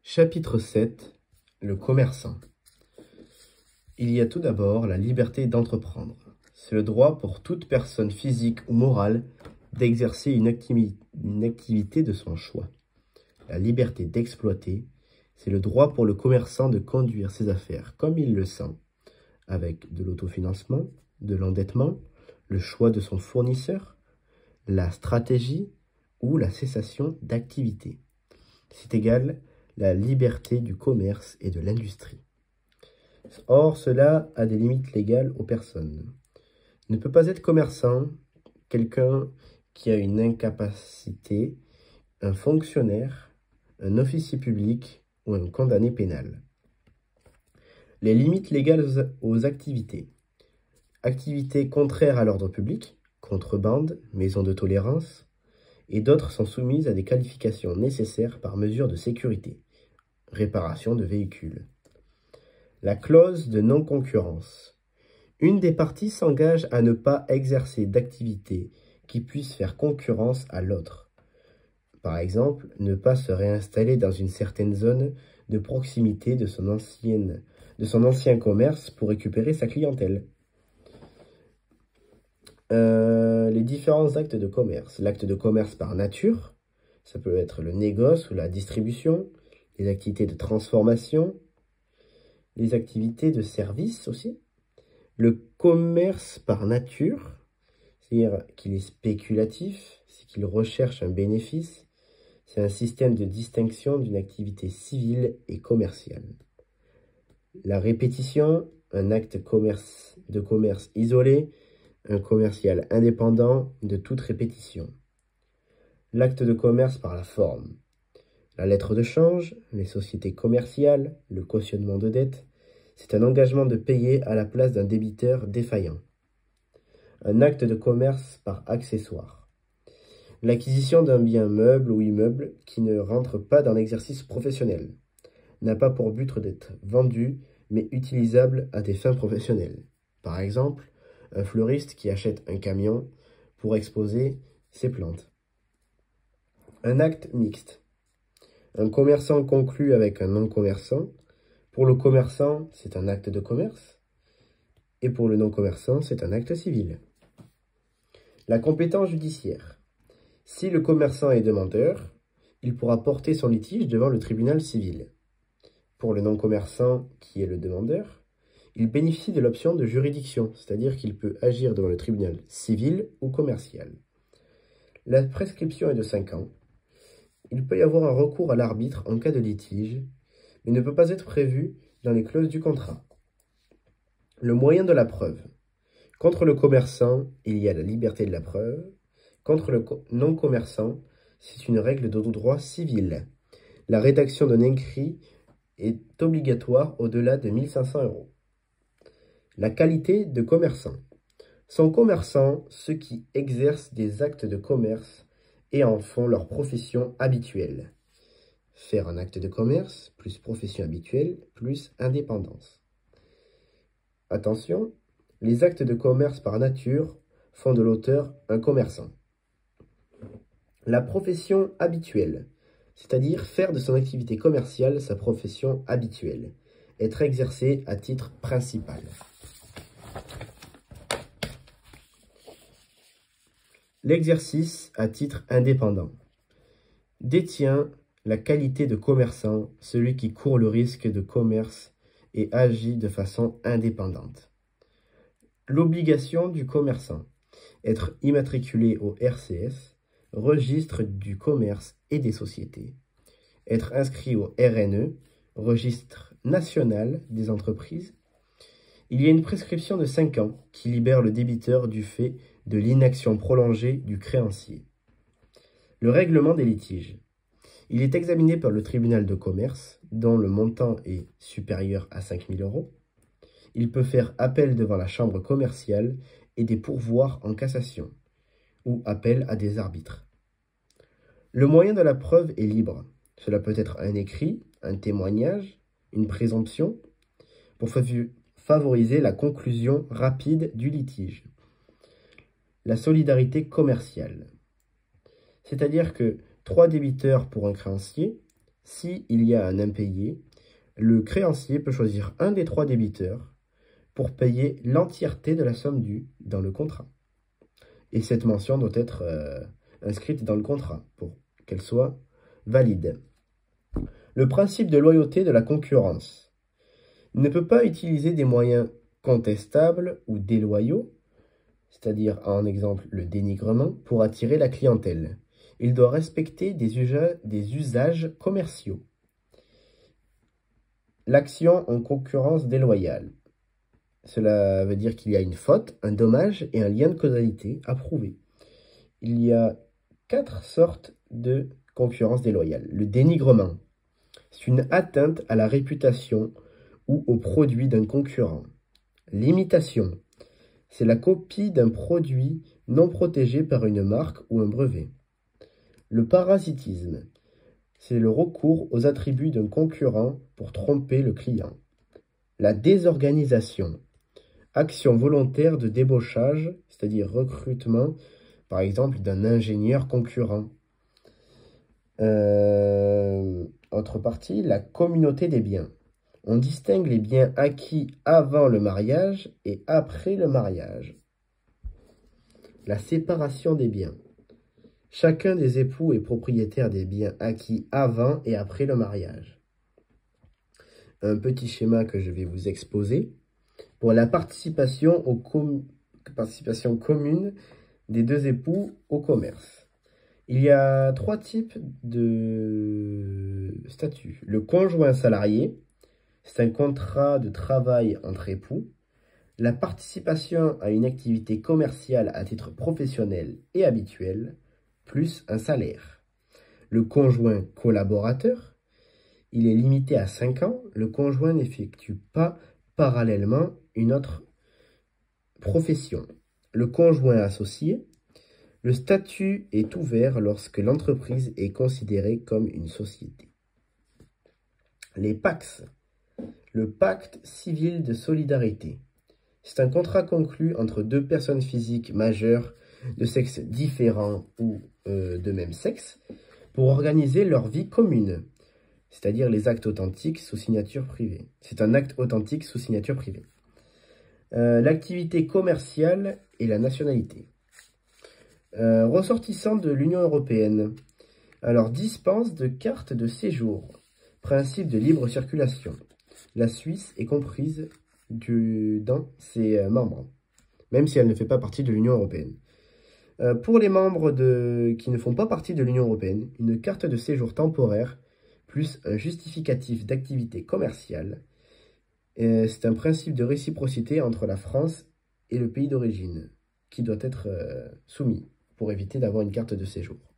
Chapitre 7. Le commerçant. Il y a tout d'abord la liberté d'entreprendre. C'est le droit pour toute personne physique ou morale d'exercer une activité de son choix. La liberté d'exploiter, c'est le droit pour le commerçant de conduire ses affaires comme il le sent, avec de l'autofinancement, de l'endettement, le choix de son fournisseur, la stratégie ou la cessation d'activité. C'est égal la liberté du commerce et de l'industrie. Or, cela a des limites légales aux personnes. Ne peut pas être commerçant quelqu'un qui a une incapacité, un fonctionnaire, un officier public ou un condamné pénal. Les limites légales aux activités. Activités contraires à l'ordre public, contrebande, maison de tolérance, et d'autres sont soumises à des qualifications nécessaires par mesure de sécurité. Réparation de véhicules. La clause de non-concurrence. Une des parties s'engage à ne pas exercer d'activité qui puisse faire concurrence à l'autre. Par exemple, ne pas se réinstaller dans une certaine zone de proximité de son ancien commerce pour récupérer sa clientèle. Les différents actes de commerce. L'acte de commerce par nature, ça peut être le négoce ou la distribution, les activités de transformation, les activités de service aussi. Le commerce par nature, c'est-à-dire qu'il est spéculatif, c'est qu'il recherche un bénéfice, c'est un système de distinction d'une activité civile et commerciale. La répétition, un acte de commerce isolé, un commercial indépendant de toute répétition. L'acte de commerce par la forme. La lettre de change, les sociétés commerciales, le cautionnement de dette, c'est un engagement de payer à la place d'un débiteur défaillant. Un acte de commerce par accessoire. L'acquisition d'un bien meuble ou immeuble qui ne rentre pas dans l'exercice professionnel, n'a pas pour but d'être vendu, mais utilisable à des fins professionnelles. Par exemple, un fleuriste qui achète un camion pour exposer ses plantes. Un acte mixte. Un commerçant conclut avec un non-commerçant. Pour le commerçant, c'est un acte de commerce. Et pour le non-commerçant, c'est un acte civil. La compétence judiciaire. Si le commerçant est demandeur, il pourra porter son litige devant le tribunal civil. Pour le non-commerçant qui est le demandeur, il bénéficie de l'option de juridiction, c'est-à-dire qu'il peut agir devant le tribunal civil ou commercial. La prescription est de 5 ans. Il peut y avoir un recours à l'arbitre en cas de litige, mais ne peut pas être prévu dans les clauses du contrat. Le moyen de la preuve. Contre le commerçant, il y a la liberté de la preuve. Contre le non-commerçant, c'est une règle de droit civil. La rédaction d'un écrit est obligatoire au-delà de 1 500 €. La qualité de commerçant. Sont commerçants ceux qui exercent des actes de commerce et en font leur profession habituelle. Faire un acte de commerce, plus profession habituelle, plus indépendance. Attention, les actes de commerce par nature font de l'auteur un commerçant. La profession habituelle, c'est-à-dire faire de son activité commerciale sa profession habituelle, être exercée à titre principal. L'exercice à titre indépendant. Détient la qualité de commerçant, celui qui court le risque de commerce et agit de façon indépendante. L'obligation du commerçant. Être immatriculé au RCS, registre du commerce et des sociétés. Être inscrit au RNE, registre national des entreprises. Il y a une prescription de 5 ans qui libère le débiteur du fait de l'inaction prolongée du créancier. Le règlement des litiges. Il est examiné par le tribunal de commerce, dont le montant est supérieur à 5 000 €. Il peut faire appel devant la chambre commerciale et des pourvoirs en cassation, ou appel à des arbitres. Le moyen de la preuve est libre. Cela peut être un écrit, un témoignage, une présomption, pour favoriser la conclusion rapide du litige. La solidarité commerciale. C'est-à-dire que 3 débiteurs pour un créancier, Si il y a un impayé, le créancier peut choisir un des 3 débiteurs pour payer l'entièreté de la somme due dans le contrat. Et cette mention doit être inscrite dans le contrat pour qu'elle soit valide. Le principe de loyauté de la concurrence ne peut pas utiliser des moyens contestables ou déloyaux, c'est-à-dire en exemple le dénigrement, pour attirer la clientèle. Il doit respecter des usages commerciaux. L'action en concurrence déloyale. Cela veut dire qu'il y a une faute, un dommage et un lien de causalité à prouver. Il y a 4 sortes de concurrence déloyale. Le dénigrement, c'est une atteinte à la réputation ou au produit d'un concurrent. L'imitation, c'est la copie d'un produit non protégé par une marque ou un brevet. Le parasitisme, c'est le recours aux attributs d'un concurrent pour tromper le client. La désorganisation, action volontaire de débauchage, c'est-à-dire recrutement, par exemple, d'un ingénieur concurrent. Autre partie, la communauté des biens. On distingue les biens acquis avant le mariage et après le mariage. La séparation des biens. Chacun des époux est propriétaire des biens acquis avant et après le mariage. Un petit schéma que je vais vous exposer. Pour la participation commune des 2 époux au commerce. Il y a 3 types de statuts. Le conjoint salarié, c'est un contrat de travail entre époux. La participation à une activité commerciale à titre professionnel et habituel, plus un salaire. Le conjoint collaborateur, il est limité à 5 ans. Le conjoint n'effectue pas parallèlement une autre profession. Le conjoint associé, le statut est ouvert lorsque l'entreprise est considérée comme une société. Les PACS, le pacte civil de solidarité. C'est un contrat conclu entre 2 personnes physiques majeures de sexe différent ou de même sexe pour organiser leur vie commune, c'est-à-dire les actes authentiques sous signature privée. C'est un acte authentique sous signature privée. L'activité commerciale et la nationalité. Ressortissant de l'Union européenne. Alors, dispense de carte de séjour. Principe de libre circulation. La Suisse est comprise dans ses membres, même si elle ne fait pas partie de l'Union européenne. Pour les membres qui ne font pas partie de l'Union européenne, une carte de séjour temporaire plus un justificatif d'activité commerciale. C'est un principe de réciprocité entre la France et le pays d'origine qui doit être soumis pour éviter d'avoir une carte de séjour.